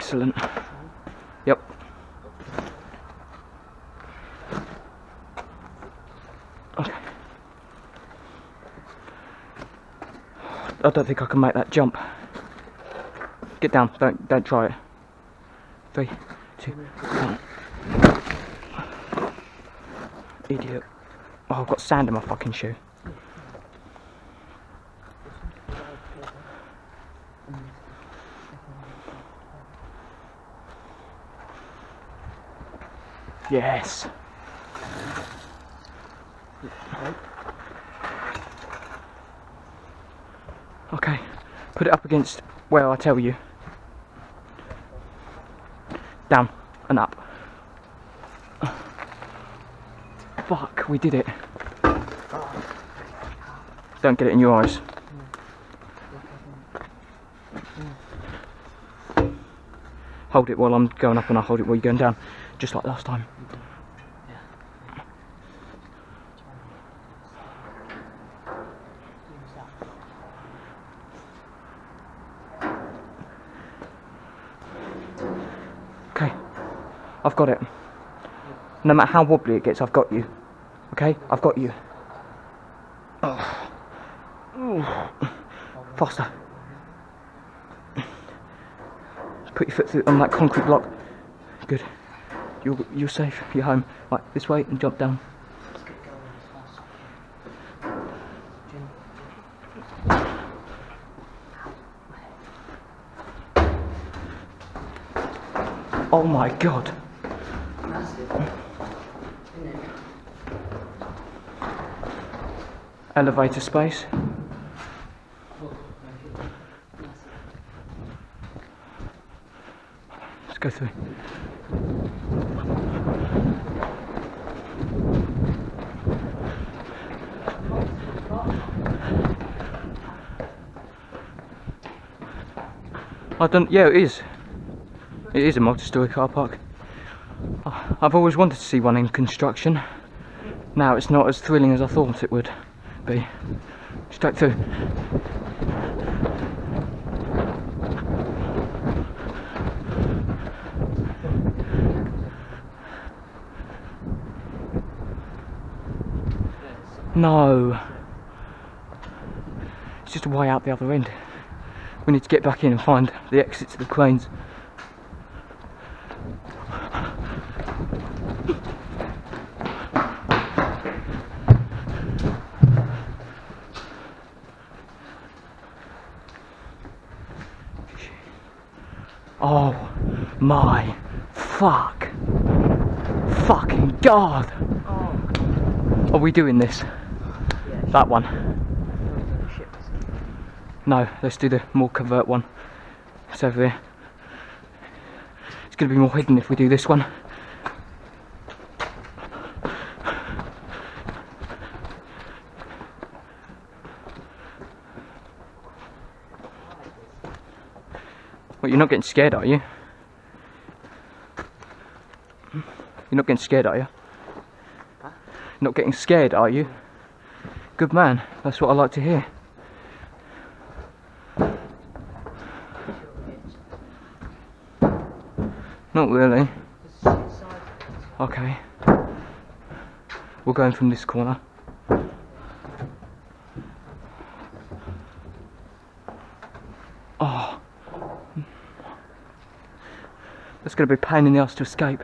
Excellent. Yep. Okay. I don't think I can make that jump. Get down. Don't try it. 3, 2, 1. Idiot. Oh, I've got sand in my fucking shoe. Yes. Okay, put it up against where I tell you. Down and up. Fuck, we did it. Don't get it in your eyes. Hold it while I'm going up and I'll hold it while you're going down. Just like last time. Okay, I've got it. No matter how wobbly it gets, I've got you. Okay, I've got you. Oh. Ooh. Faster. Put your foot through on that concrete block. Good. You're safe. You're home. Right, this way and jump down. Oh my god. Elevator space. Let's go through. Yeah, it is. It is a multi-storey car park. I've always wanted to see one in construction. Now it's not as thrilling as I thought it would be. Straight through. No. It's just a way out the other end. We need to get back in and find the exit to the cranes. Oh my fucking god! Are we doing this? Yeah, that one? No, let's do the more covert one. It's over there. It's going to be more hidden if we do this one. Well, you're not getting scared, are you? You're not getting scared, are you? Huh? You're not getting scared, are you? Good man, that's what I like to hear. Not really. Okay. We're going from this corner. Oh. That's going to be a pain in the ass to escape.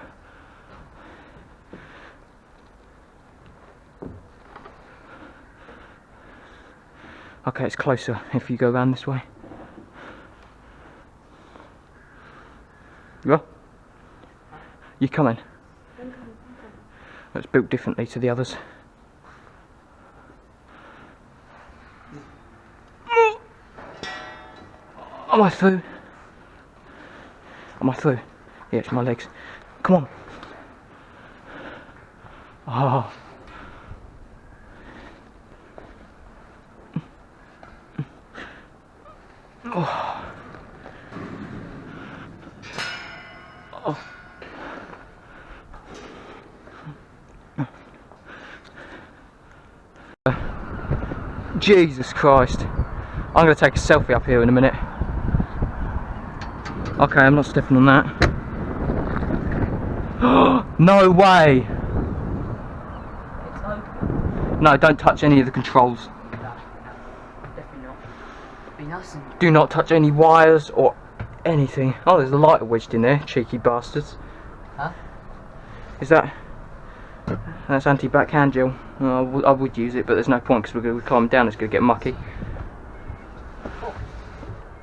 Okay, it's closer if you go around this way. You are? You coming? I'm coming. It's built differently to the others. Am I through? Am I through? Yeah, it's my legs. Come on. Oh. Oh. Oh. Jesus Christ. I'm going to take a selfie up here in a minute. Okay, I'm not stepping on that. No way! It's open. No, don't touch any of the controls. No, definitely not. Be nice and... Do not touch any wires or anything. Oh, there's a lighter wedged in there, cheeky bastards. Huh? Is that... That's anti-backhand gel. I would use it, but there's no point because we're going to climb down, it's going to get mucky.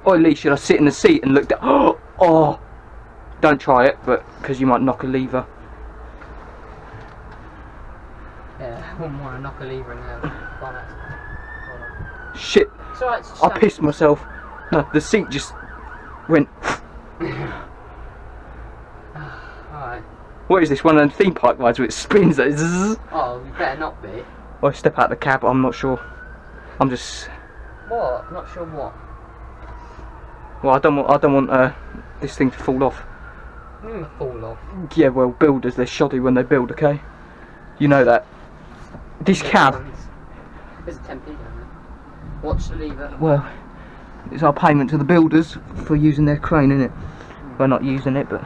Or at least should I sit in the seat and look down? Oh! Don't try it, but because you might knock a lever. Yeah, I wouldn't want to knock a lever in there. Shit! It's alright, it's just I pissed myself. No, the seat just went. Alright. What is this? One of them theme park rides where it spins? Like, zzz. Oh, you better not be. Or I step out the cab. I'm not sure. I'm just. What? Not sure what. Well, I don't want this thing to fall off. Fall off. Yeah, well, builders, they're shoddy when they build, okay? You know that. This cab. There's a 10p down there. Watch the lever. Well, it's our payment to the builders for using their crane, innit? Well, not using it, but.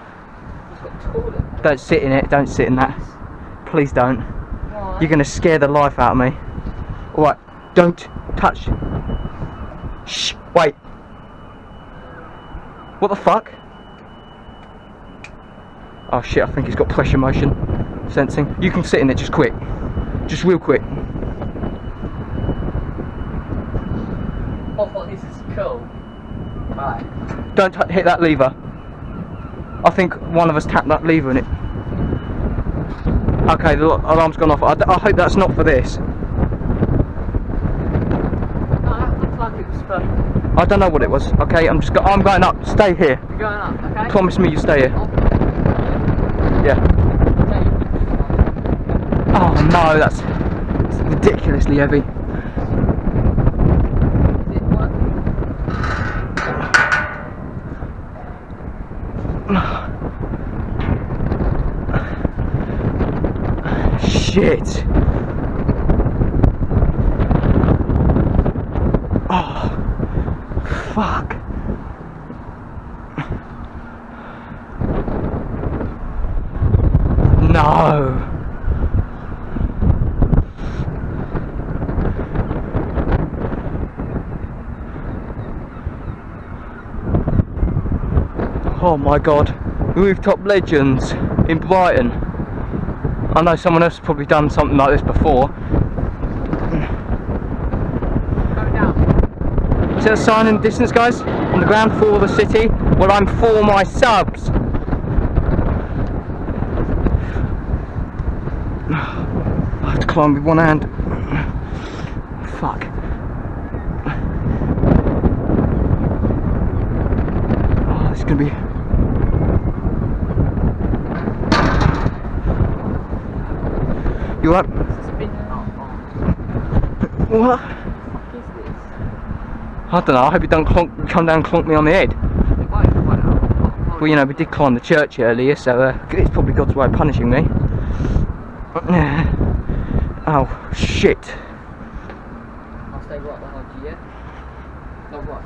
It's got toilet. Don't sit in it. Don't sit in that. Please don't. Why? You're gonna scare the life out of me. Alright, don't touch. Shh, wait. What the fuck? Oh shit, I think it's got pressure motion sensing. You can sit in it just quick. Just real quick. Oh, this is cool. Right. Don't hit that lever. I think one of us tapped that lever in it. Okay, the alarm's gone off. I hope that's not for this. No, that looks like it was for... I don't know what it was. Okay, I'm going up. Stay here. You're going up, okay? Promise me you stay here. Yeah. Oh no, that's ridiculously heavy. Shit. Oh, fuck. No. Oh my god. Rooftop Legends in Brighton. I know someone else has probably done something like this before. Go down. Is there a sign in the distance, guys? On the ground for the city? Well, I'm for my subs. I have to climb with one hand. Fuck. Oh, this is gonna be. You up? What? I don't know, I hope you don't come down and clonk me on the head. Well, you know, we did climb the church earlier, so it's probably God's way of punishing me. Oh, shit. I'll stay right behind you, yeah? No, right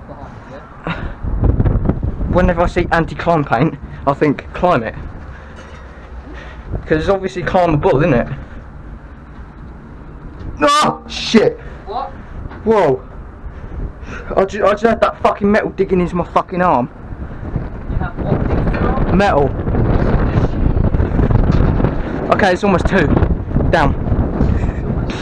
behind you, yeah? Whenever I see anti-climb paint, I think, climb it. Because it's obviously climbable, isn't it? Oh, shit! What? Whoa. I just had that fucking metal digging into my fucking arm. You have what digging in your arm? Metal. Okay, it's almost 2. Down.